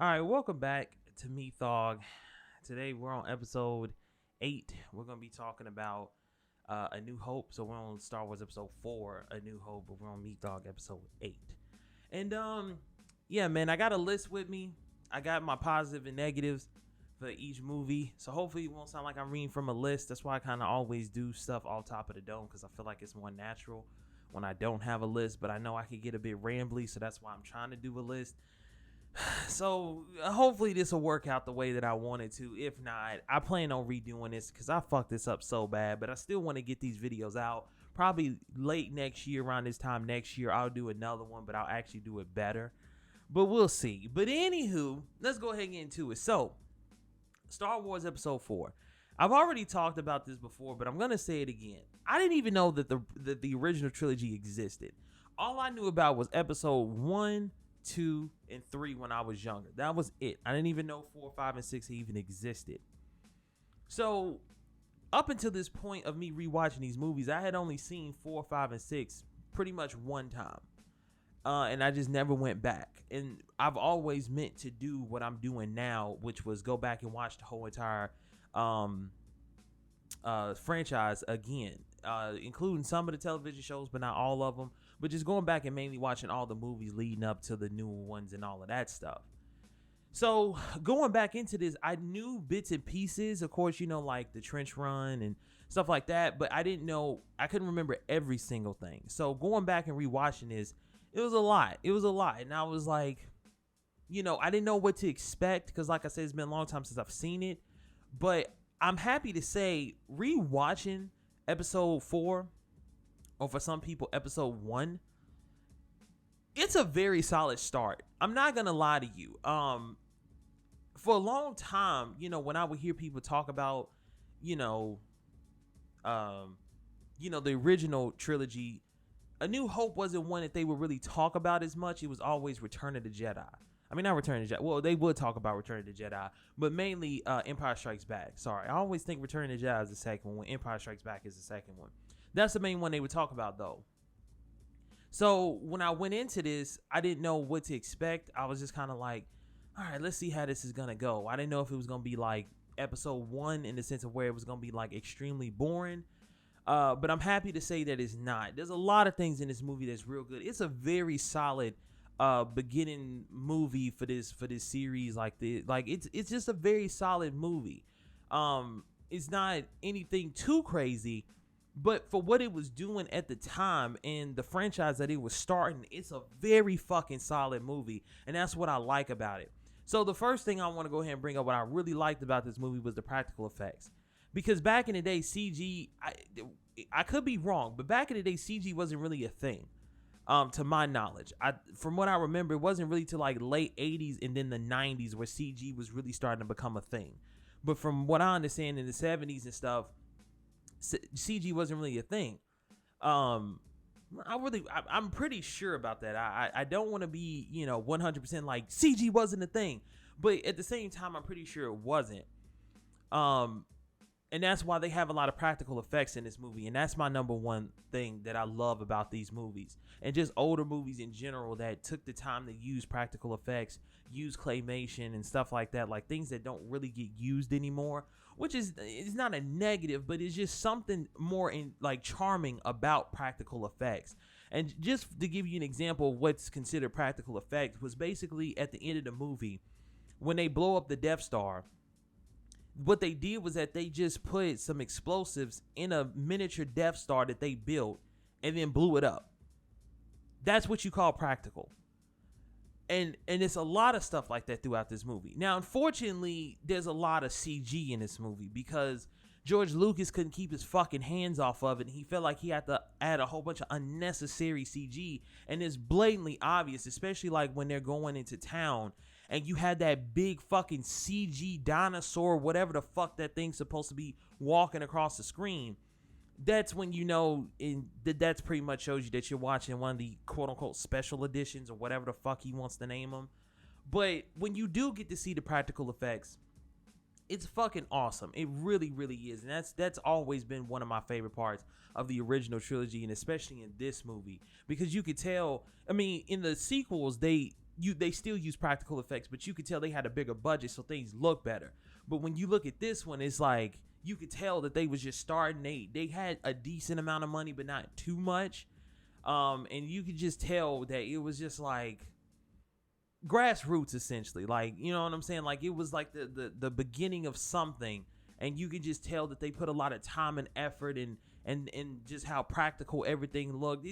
All right, welcome back to Methough. Today we're on episode 8. We're going to be talking about A New Hope. So we're on Star Wars episode 4, A New Hope, but we're on Methough episode 8. And yeah, man, I got a list with me. I got my positive and negatives for each movie. So hopefully it won't sound like I'm reading from a list. That's why I kind of always do stuff off top of the dome, because I feel like it's more natural when I don't have a list, but I know I could get a bit rambly, so that's why I'm trying to do a list. So hopefully this will work out the way that I wanted to. If not, I plan on redoing this because I fucked this up so bad, but I still want to get these videos out. Probably late next year, around this time next year, I'll do another one, but I'll actually do it better. But we'll see. But anywho, let's go ahead and get into it. So, Star Wars Episode 4. I've already talked about this before, but I'm going to say it again. I didn't even know that the original trilogy existed. All I knew about was Episode 1, 2, and 3 when I was younger. That was it. I didn't even know 4, 5, and 6 even existed. So, up until this point of me rewatching these movies, I had only seen 4, 5, and 6 pretty much one time. And I just never went back. And I've always meant to do what I'm doing now, which was go back and watch the whole entire franchise again, including some of the television shows, but not all of them. But just going back and mainly watching all the movies leading up to the new ones and all of that stuff. So going back into this, I knew bits and pieces, of course, like the trench run and stuff like that, but I couldn't remember every single thing. So going back and rewatching this, it was a lot. And I was like, I didn't know what to expect because, like I said, it's been a long time since I've seen it. But I'm happy to say rewatching episode 4, or for some people, episode 1, it's a very solid start. I'm not going to lie to you. For a long time, when I would hear people talk about, the original trilogy, A New Hope wasn't one that they would really talk about as much. It was always Return of the Jedi. I mean, not Return of the Jedi. Well, they would talk about Return of the Jedi, but mainly Empire Strikes Back. Sorry, I always think Return of the Jedi is the second one, when Empire Strikes Back is the second one. That's the main one they would talk about, though. So when I went into this, I didn't know what to expect. I was just kind of like, all right, let's see how this is going to go. I didn't know if it was going to be like episode 1 in the sense of where it was going to be like extremely boring. But I'm happy to say that it's not. There's a lot of things in this movie that's real good. It's a very solid beginning movie for this series. It's just a very solid movie. It's not anything too crazy, but for what it was doing at the time and the franchise that it was starting, it's a very fucking solid movie, and that's what I like about it. So the first thing I want to go ahead and bring up, what I really liked about this movie, was the practical effects. Because back in the day, CG, I could be wrong, but back in the day, CG wasn't really a thing, to my knowledge. From what I remember, it wasn't really till like late 80s and then the 90s where CG was really starting to become a thing. But from what I understand, in the 70s and stuff, CG wasn't really a thing. I'm pretty sure about that. I don't want to be, 100% like CG wasn't a thing, but at the same time, I'm pretty sure it wasn't. And that's why they have a lot of practical effects in this movie. And that's my number one thing that I love about these movies. And just older movies in general that took the time to use practical effects, use claymation and stuff like that. Like things that don't really get used anymore. Which it's not a negative, but it's just something more charming about practical effects. And just to give you an example of what's considered practical effect, was basically at the end of the movie, when they blow up the Death Star, what they did was that they just put some explosives in a miniature Death Star that they built and then blew it up. That's what you call practical. And it's a lot of stuff like that throughout this movie. Now, unfortunately, there's a lot of CG in this movie because George Lucas couldn't keep his fucking hands off of it. And he felt like he had to add a whole bunch of unnecessary CG. And it's blatantly obvious, especially like when they're going into town and you had that big fucking CG dinosaur, whatever the fuck that thing's supposed to be, walking across the screen. That's when that's pretty much shows you that you're watching one of the quote-unquote special editions or whatever the fuck he wants to name them. But when you do get to see the practical effects, it's fucking awesome. It really, really is. And that's always been one of my favorite parts of the original trilogy, and especially in this movie. Because you could tell, I mean, in the sequels, they they still use practical effects, but you could tell they had a bigger budget, so things look better. But when you look at this one, it's like you could tell that they was just starting. They had a decent amount of money, but not too much. And you could just tell that it was just like grassroots, essentially. Like, you know what I'm saying? Like, it was like the beginning of something, and you could just tell that they put a lot of time and effort and just how practical everything looked.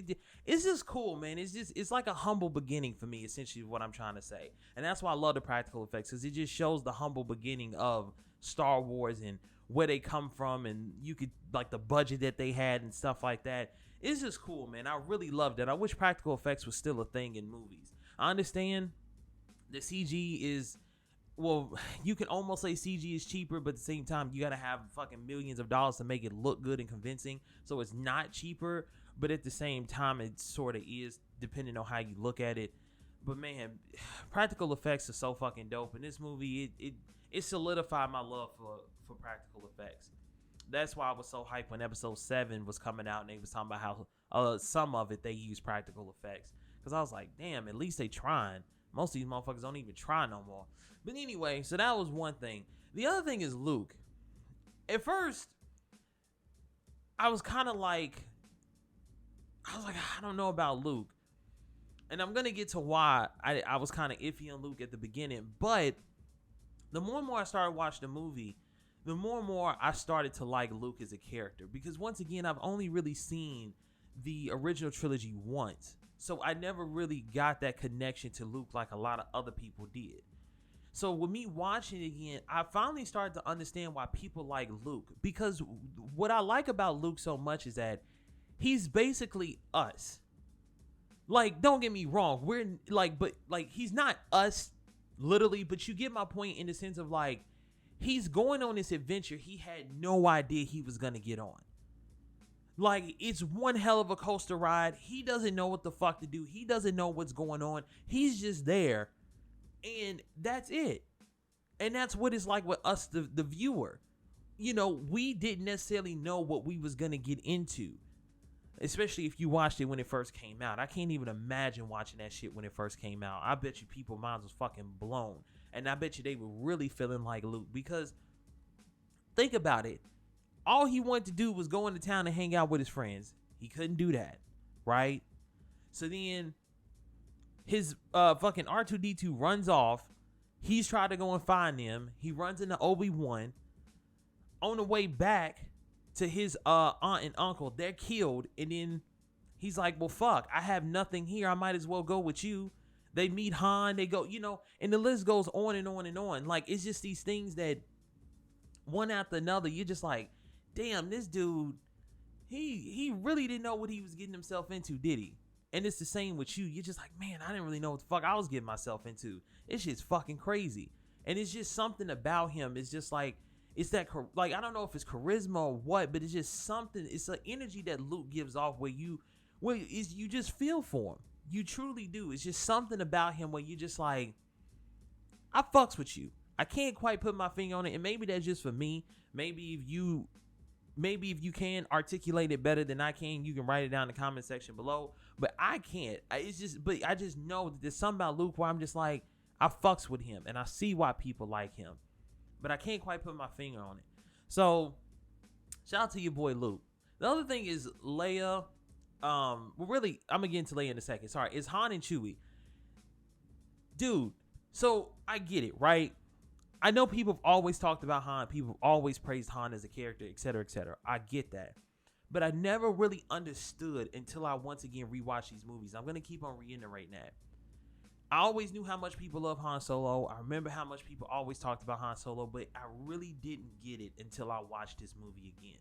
It's just cool, man. It's like a humble beginning for me, essentially, what I'm trying to say. And that's why I love the practical effects, because it just shows the humble beginning of Star Wars and where they come from, and you could, like, the budget that they had and stuff like that. It's just cool, man. I really loved it. I wish practical effects was still a thing in movies. I understand the CG is, well, you can almost say CG is cheaper, but at the same time, you got to have fucking millions of dollars to make it look good and convincing. So it's not cheaper, but at the same time, it sort of is, depending on how you look at it. But man, practical effects are so fucking dope. In this movie, it solidified my love for practical effects. That's why I was so hyped when episode 7 was coming out and they was talking about how some of it they use practical effects. Because I was like, damn, at least they trying. Most of these motherfuckers don't even try no more. But anyway, so that was one thing. The other thing is Luke. At first, I was kind of like, I don't know about Luke. And I'm going to get to why I was kind of iffy on Luke at the beginning. But the more and more I started watching the movie, the more and more I started to like Luke as a character. Because once again, I've only really seen the original trilogy once. So I never really got that connection to Luke like a lot of other people did. So with me watching it again, I finally started to understand why people like Luke. Because what I like about Luke so much is that he's basically us. Like, don't get me wrong. We're like, but like, he's not us literally, but you get my point in the sense of like, he's going on this adventure he had no idea he was going to get on. Like, it's one hell of a coaster ride. He doesn't know what the fuck to do. He doesn't know what's going on. He's just there. And that's it. And that's what it's like with us, the viewer. You know, we didn't necessarily know what we was going to get into. Especially if you watched it when it first came out. I can't even imagine watching that shit when it first came out. I bet you people's minds was fucking blown. And I bet you they were really feeling like Luke. Because, think about it. All he wanted to do was go into town and hang out with his friends. He couldn't do that. Right? So then, his fucking R2-D2 runs off. He's trying to go and find them. He runs into Obi-Wan. On the way back to his aunt and uncle, they're killed. And then he's like, well, fuck, I have nothing here. I might as well go with you. They meet Han. They go, you know, and the list goes on and on and on. Like, it's just these things that one after another, you're just like, damn, this dude, he really didn't know what he was getting himself into, did he? And it's the same with you. You're just like, man, I didn't really know what the fuck I was getting myself into. It's just fucking crazy. And it's just something about him. It's just like, it's that, like, I don't know if it's charisma or what, but it's just something. It's an energy that Luke gives off where you just feel for him. You truly do. It's just something about him where you're just like, I fucks with you. I can't quite put my finger on it. And maybe that's just for me. Maybe if you can articulate it better than I can, you can write it down in the comment section below. But I can't. I just know that there's something about Luke where I'm just like, I fucks with him. And I see why people like him. But I can't quite put my finger on it. So, shout out to your boy Luke. The other thing is Leia. Well, really, I'm going to get into Leia in a second. Sorry, it's Han and Chewie. Dude, so I get it, right? I know people have always talked about Han. People have always praised Han as a character, etc., etc. I get that. But I never really understood until I once again rewatched these movies. I'm going to keep on reiterating that. I always knew how much people love Han Solo. I remember how much people always talked about Han Solo, but I really didn't get it until I watched this movie again.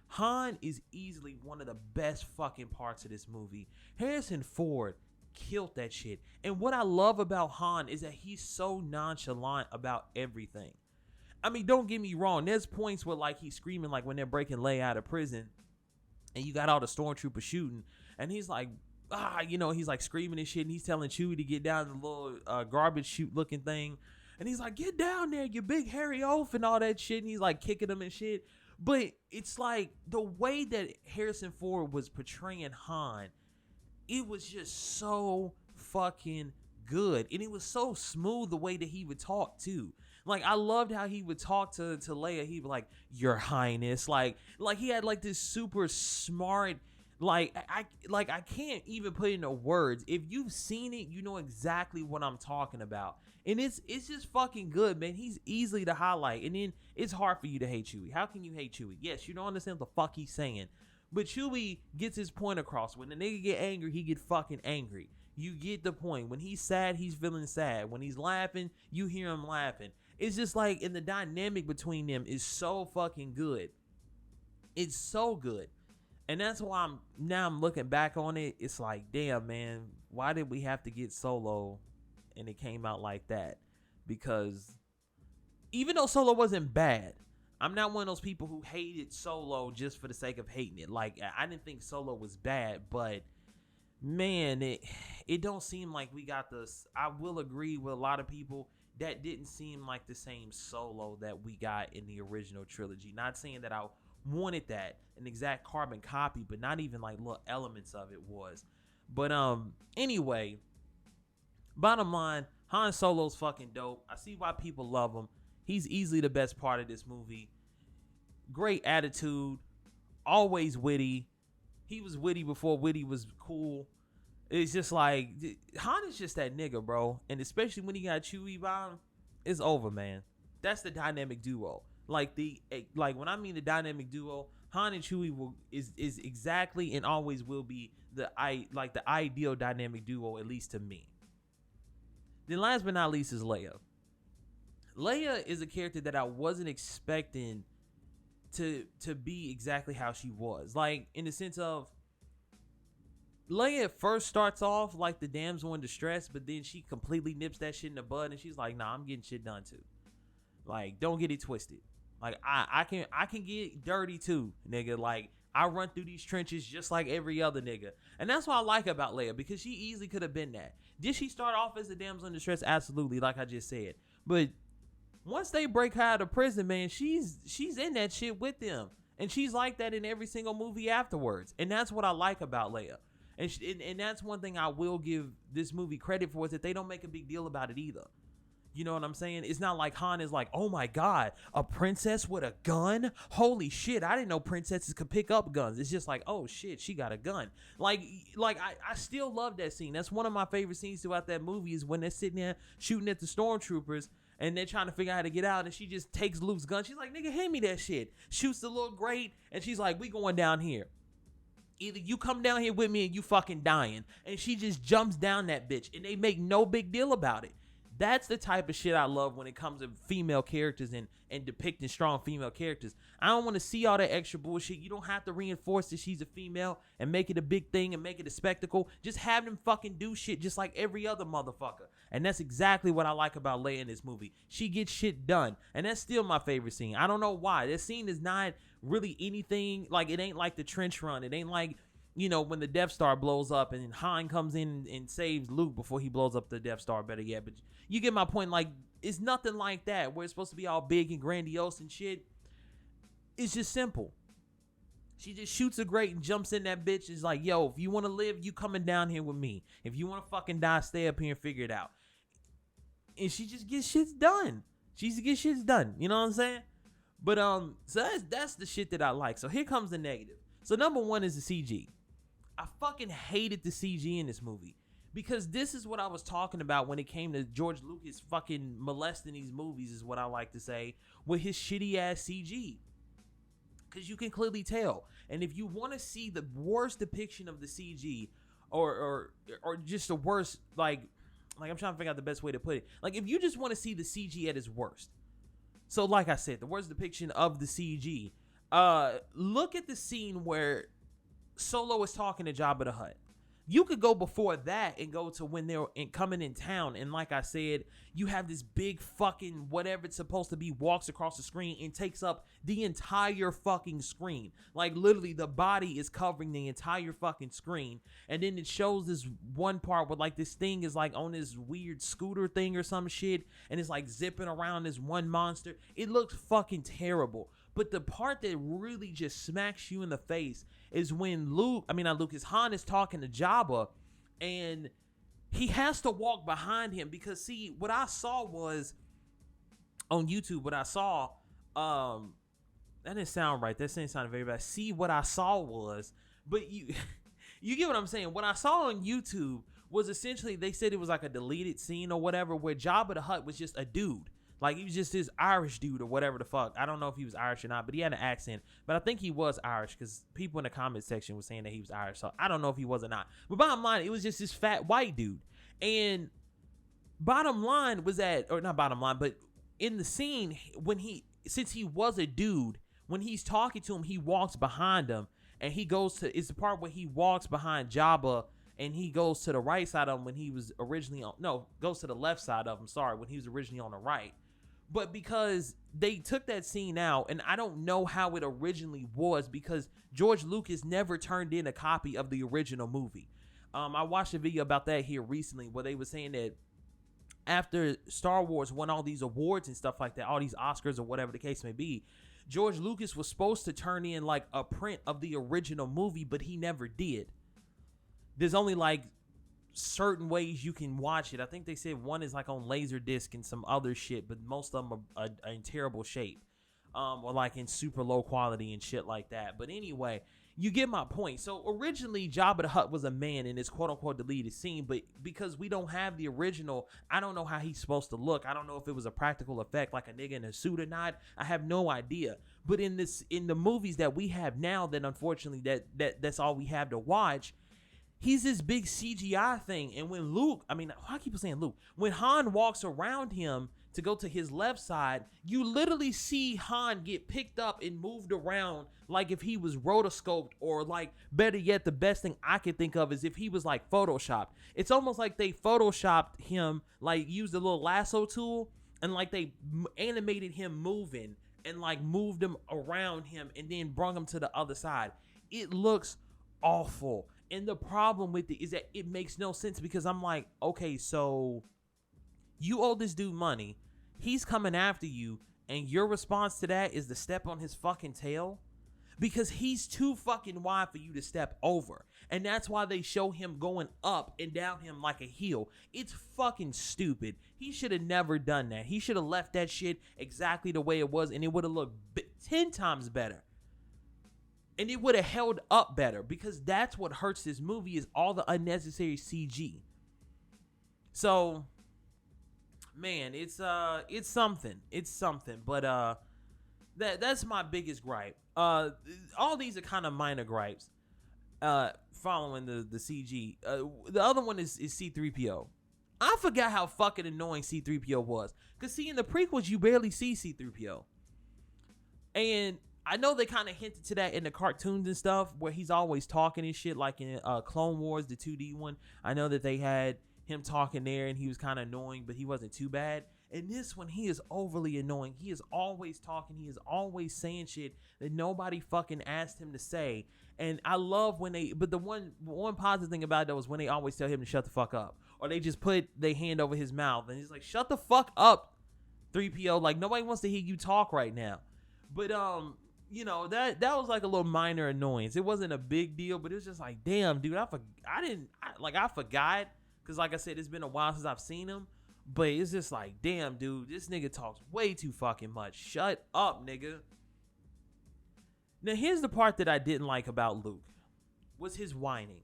Han is easily one of the best fucking parts of this movie. Harrison Ford killed that shit. And what I love about Han is that he's so nonchalant about everything. I mean, don't get me wrong. There's points where, like, he's screaming, like, when they're breaking Leia out of prison, and you got all the stormtroopers shooting, and he's like, he's like screaming and shit, and he's telling Chewie to get down the little garbage chute looking thing, and he's like, get down there, you big hairy oaf, and all that shit, and he's like kicking him and shit. But it's like the way that Harrison Ford was portraying Han, it was just so fucking good, and it was so smooth the way that he would talk too. Like I loved how he would talk to Leia. He would like, Your Highness, like he had like this super smart, like I can't even put into words. If you've seen it, you know exactly what I'm talking about. And it's just fucking good, man. He's easily to highlight. And then it's hard for you to hate Chewie. How can you hate Chewie? Yes, you don't understand what the fuck he's saying. But Chewie gets his point across. When the nigga get angry, he get fucking angry. You get the point. When he's sad, he's feeling sad. When he's laughing, you hear him laughing. It's just like, and the dynamic between them is so fucking good. It's so good. And that's why I'm looking back on it. It's like, damn, man, why did we have to get Solo and it came out like that? Because even though Solo wasn't bad, I'm not one of those people who hated Solo just for the sake of hating it. Like, I didn't think Solo was bad, but man, it don't seem like we got this. I will agree with a lot of people that didn't seem like the same Solo that we got in the original trilogy. Not saying that I wanted that, an exact carbon copy, but not even like little elements of it was. But anyway, bottom line, Han Solo's fucking dope. I see why people love him. He's easily the best part of this movie. Great attitude, always witty. He was witty before witty was cool. It's just like, Han is just that nigga, bro. And especially when he got Chewie by him, it's over, man. That's the dynamic duo. Like when I mean the dynamic duo, Han and Chewie is exactly and always will be the ideal dynamic duo, at least to me. Then last but not least is Leia. Leia is a character that I wasn't expecting to be exactly how she was. Like, in the sense of, Leia at first starts off like the damsel in distress, but then she completely nips that shit in the bud and she's like, nah, I'm getting shit done too. Like, don't get it twisted. Like, I can get dirty too, nigga. Like, I run through these trenches just like every other nigga. And that's what I like about Leia, because she easily could have been that. Did she start off as a damsel in distress? Absolutely, like I just said. But once they break her out of prison, man, she's in that shit with them. And she's like that in every single movie afterwards. And that's what I like about Leia. And that's one thing I will give this movie credit for, is that they don't make a big deal about it either. You know what I'm saying? It's not like Han is like, oh my God, a princess with a gun? Holy shit, I didn't know princesses could pick up guns. It's just like, oh shit, she got a gun. Like I still love that scene. That's one of my favorite scenes throughout that movie, is when they're sitting there shooting at the stormtroopers and they're trying to figure out how to get out, and she just takes Luke's gun. She's like, nigga, hand me that shit. Shoots the little grate, and she's like, we going down here. Either you come down here with me and you fucking dying. And she just jumps down that bitch, and they make no big deal about it. That's the type of shit I love when it comes to female characters and depicting strong female characters. I don't want to see all that extra bullshit. You don't have to reinforce that she's a female and make it a big thing and make it a spectacle. Just have them fucking do shit just like every other motherfucker. And that's exactly what I like about Leia in this movie. She gets shit done. And that's still my favorite scene. I don't know why. This scene is not really anything. Like, it ain't like the trench run. It ain't like, you know, when the Death Star blows up and Han comes in and saves Luke before he blows up the Death Star, better yet. But you get my point. Like, it's nothing like that where it's supposed to be all big and grandiose and shit. It's just simple. She just shoots a grate and jumps in that bitch. It's like, yo, if you want to live, you coming down here with me. If you want to fucking die, stay up here and figure it out. And she just gets shit done. She just gets shit done. You know what I'm saying? But so that's the shit that I like. So here comes the negative. So number one is the CG. I fucking hated the CG in this movie, because this is what I was talking about when it came to George Lucas fucking molesting these movies, is what I like to say, with his shitty ass CG. Because you can clearly tell. And if you want to see the worst depiction of the CG, or just the worst, like I'm trying to figure out the best way to put it. Like, if you just want to see the CG at its worst. So like I said, the worst depiction of the CG. Look at the scene where Solo is talking to Jabba the Hutt. You could go before that and go to when they're coming in town, and like I said, you have this big fucking whatever it's supposed to be walks across the screen and takes up the entire fucking screen. Like, literally, the body is covering the entire fucking screen, and then it shows this one part where like this thing is like on this weird scooter thing or some shit, and it's like zipping around this one monster. It looks fucking terrible. But the part that really just smacks you in the face is when Han is talking to Jabba, and he has to walk behind him because see, what I saw was on YouTube, what I saw, that didn't sound right. That didn't sound very bad. See, what I saw was, but you you get what I'm saying. What I saw on YouTube was essentially, they said it was like a deleted scene or whatever, where Jabba the Hutt was just a dude. Like, he was just this Irish dude or whatever the fuck. I don't know if he was Irish or not, but he had an accent. But I think he was Irish because people in the comment section were saying that he was Irish. So I don't know if he was or not. But bottom line, it was just this fat white dude. And bottom line was that, or not bottom line, but in the scene, since he was a dude, when he's talking to him, he walks behind him. And he goes to, it's the part where he walks behind Jabba and he goes to the right side of him when he was originally on, no, goes to the left side of him, sorry, when he was originally on the right. But because they took that scene out, and I don't know how it originally was because George Lucas never turned in a copy of the original movie. I watched a video about that here recently where they were saying that after Star Wars won all these awards and stuff like that, all these Oscars or whatever the case may be, George Lucas was supposed to turn in like a print of the original movie, but he never did. There's only like certain ways you can watch it. I think they said one is like on Laserdisc and some other shit, but most of them are in terrible shape, or like in super low quality and shit like that. But anyway, you get my point. So originally Jabba the Hutt was a man in this quote unquote deleted scene, but because we don't have the original, I don't know how he's supposed to look. I don't know if it was a practical effect like a nigga in a suit or not. I have no idea. But in the movies that we have now, that unfortunately that's all we have to watch, he's this big CGI thing. And when Luke, I keep saying Luke, when Han walks around him to go to his left side, you literally see Han get picked up and moved around like if he was rotoscoped, or like, better yet, the best thing I could think of is if he was like photoshopped. It's almost like they photoshopped him, like used a little lasso tool and like they animated him moving and like moved him around him and then brung him to the other side. It looks awful. And the problem with it is that it makes no sense because I'm like, okay, so you owe this dude money. He's coming after you, and your response to that is to step on his fucking tail? Because he's too fucking wide for you to step over. And that's why they show him going up and down him like a heel. It's fucking stupid. He should have never done that. He should have left that shit exactly the way it was, and it would have looked 10 times better. And it would have held up better, because that's what hurts this movie is all the unnecessary CG. So, man, it's something. It's something. But that's my biggest gripe. All these are kind of minor gripes. Following the CG. The other one is C-3PO. I forgot how fucking annoying C-3PO was. Because see, in the prequels, you barely see C-3PO. And I know they kind of hinted to that in the cartoons and stuff, where he's always talking and shit, like in Clone Wars, the 2D one. I know that they had him talking there, and he was kind of annoying, but he wasn't too bad. In this one, he is overly annoying. He is always talking. He is always saying shit that nobody fucking asked him to say. And I love when but the one positive thing about that was when they always tell him to shut the fuck up. Or they just put their hand over his mouth, and he's like, shut the fuck up, 3PO. Like, nobody wants to hear you talk right now. But, you know, that was like a little minor annoyance. It wasn't a big deal, but it was just like, damn, dude, I forgot. Because like I said, it's been a while since I've seen him. But it's just like, damn, dude, this nigga talks way too fucking much. Shut up, nigga. Now, here's the part that I didn't like about Luke, was his whining.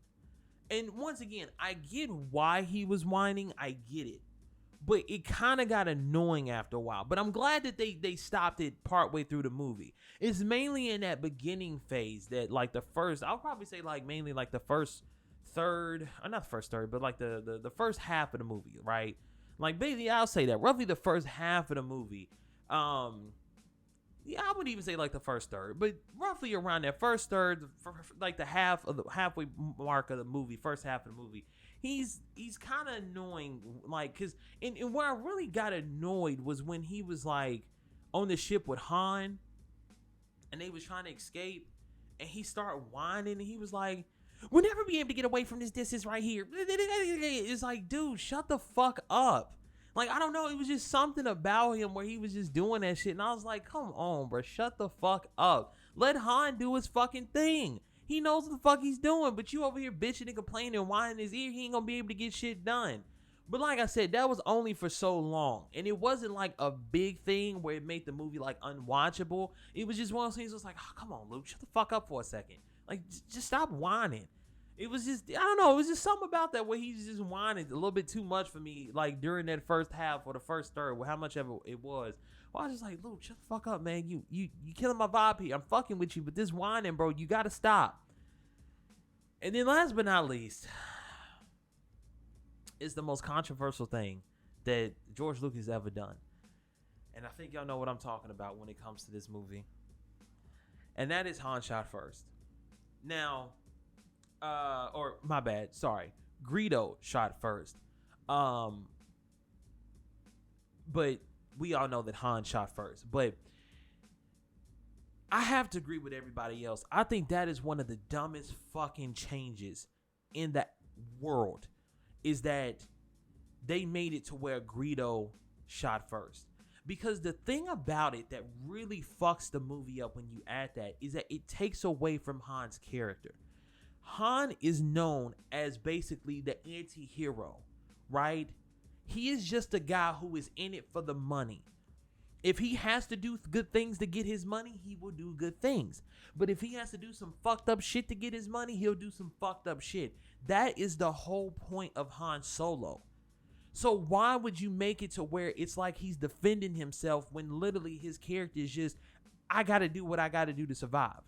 And once again, I get why he was whining. I get it. But it kind of got annoying after a while. But I'm glad that they stopped it partway through the movie. It's mainly in that beginning phase that, like, I'll probably say, like, mainly, like, the first third, or not the first third, but, like, the first half of the movie, right? Like, basically, I'll say that. Roughly the first half of the movie. Yeah, I wouldn't even say, like, the first third. But roughly around that first third, like, the halfway mark of the movie, first half of the movie. He's kind of annoying, like, because, and where I really got annoyed was when he was, like, on the ship with Han, and they was trying to escape, and he started whining, and he was like, we'll never be able to get away from this distance right here. It's like, dude, shut the fuck up. Like, I don't know, it was just something about him where he was just doing that shit, and I was like, come on, bro, shut the fuck up. Let Han do his fucking thing. He knows what the fuck he's doing, but you over here bitching and complaining and whining in his ear. He ain't gonna be able to get shit done. But like I said, that was only for so long. And it wasn't like a big thing where it made the movie like unwatchable. It was just one of those things that was like, oh, come on, Luke, shut the fuck up for a second. Like, just stop whining. It was just, I don't know, it was just something about that where he's just whining a little bit too much for me, like during that first half or the first third, how much of it was. Well, I was just like, Luke, shut the fuck up, man. You killing my vibe here. I'm fucking with you, but this whining, bro, you gotta stop. And then last but not least, is the most controversial thing that George Lucas ever done. And I think y'all know what I'm talking about when it comes to this movie. And that is Han shot first. Now, or my bad, sorry. Greedo shot first. But we all know that Han shot first. But I have to agree with everybody else. I think that is one of the dumbest fucking changes in the world. Is that they made it to where Greedo shot first. Because the thing about it that really fucks the movie up when you add that is that it takes away from Han's character. Han is known as basically the anti-hero, right? He is just a guy who is in it for the money. If he has to do good things to get his money, he will do good things. But if he has to do some fucked up shit to get his money, he'll do some fucked up shit. That is the whole point of Han Solo. So why would you make it to where it's like he's defending himself when literally his character is just, I got to do what I got to do to survive.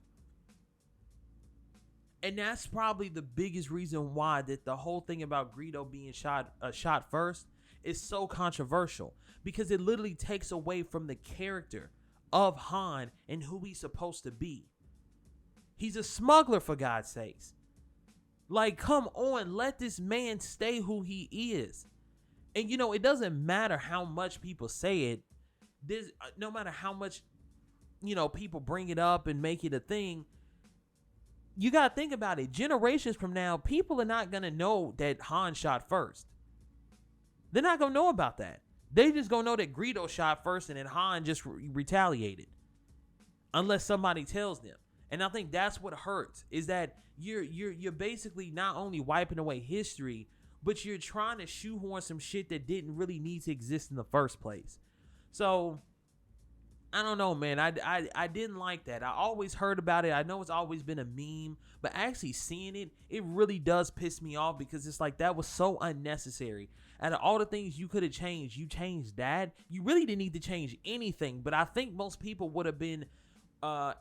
And that's probably the biggest reason why that the whole thing about Greedo being shot first is so controversial. Because it literally takes away from the character of Han and who he's supposed to be. He's a smuggler, for God's sakes. Like, come on, let this man stay who he is. And, you know, it doesn't matter how much people say it. No matter how much, you know, people bring it up and make it a thing. You got to think about it. Generations from now, people are not going to know that Han shot first. They're not going to know about that. They just going to know that Greedo shot first and then Han just retaliated. Unless somebody tells them. And I think that's what hurts. Is that you're basically not only wiping away history, but you're trying to shoehorn some shit that didn't really need to exist in the first place. So, I don't know, man. I didn't like that. I always heard about it. I know it's always been a meme, but actually seeing it, it really does piss me off because it's like that was so unnecessary. Out of all the things you could have changed, you changed that. You really didn't need to change anything, but I think most people would have been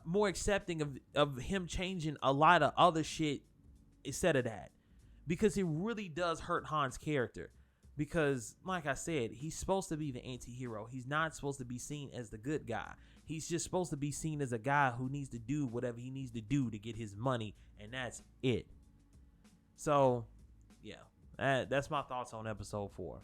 more accepting of him changing a lot of other shit instead of that. Because it really does hurt Han's character. Because, like I said, he's supposed to be the anti-hero. He's not supposed to be seen as the good guy. He's just supposed to be seen as a guy who needs to do whatever he needs to do to get his money. And that's it. So, yeah. That's my thoughts on episode 4.